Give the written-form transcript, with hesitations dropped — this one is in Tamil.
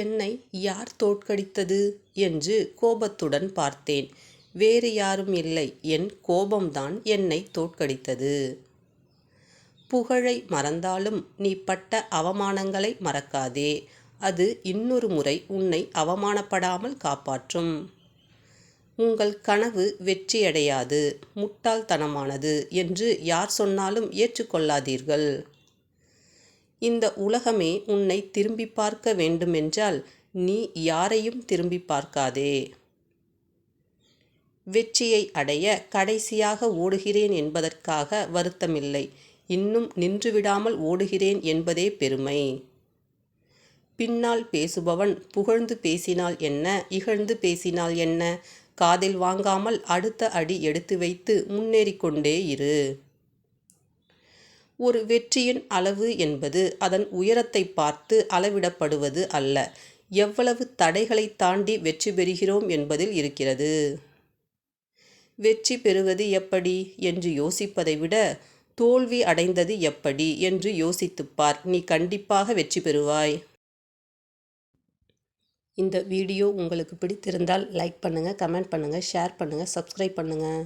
என்னை யார் தோற்கடித்தது என்று கோபத்துடன் பார்த்தேன். வேறு யாரும் இல்லை, என் கோபம்தான் என்னை தோற்கடித்தது. புகழை மறந்தாலும் நீ பட்ட அவமானங்களை மறக்காதே. அது இன்னொரு முறை உன்னை அவமானப்படாமல் காப்பாற்றும். உங்கள் கனவு வெற்றியடையாது, முட்டாள்தனமானது என்று யார் சொன்னாலும் ஏற்றுக்கொள்ளாதீர்கள். இந்த உலகமே உன்னை திரும்பி பார்க்க வேண்டுமென்றால் நீ யாரையும் திரும்பி பார்க்காதே. வெற்றியை அடைய கடைசியாக ஓடுகிறேன் என்பதற்காக வருத்தமில்லை. இன்னும் நின்றுவிடாமல் ஓடுகிறேன் என்பதே பெருமை. பின்னால் பேசுபவன் புகழ்ந்து பேசினால் என்ன, இகழ்ந்து பேசினால் என்ன, காதில் வாங்காமல் அடுத்த அடி எடுத்து வைத்து முன்னேறிக்கொண்டே இரு. ஒரு வெற்றியின் அளவு என்பது அதன் உயரத்தை பார்த்து அளவிடப்படுவது அல்ல, எவ்வளவு தடைகளை தாண்டி வெற்றி பெறுகிறோம் என்பதில் இருக்கிறது. வெற்றி பெறுவது எப்படி என்று யோசிப்பதை விட தோல்வி அடைந்தது எப்படி என்று யோசித்துப்பார். நீ கண்டிப்பாக வெற்றி பெறுவாய். இந்த வீடியோ உங்களுக்கு பிடித்திருந்தால் லைக் பண்ணுங்கள், கமெண்ட் பண்ணுங்கள், ஷேர் பண்ணுங்கள், சப்ஸ்கிரைப் பண்ணுங்கள்.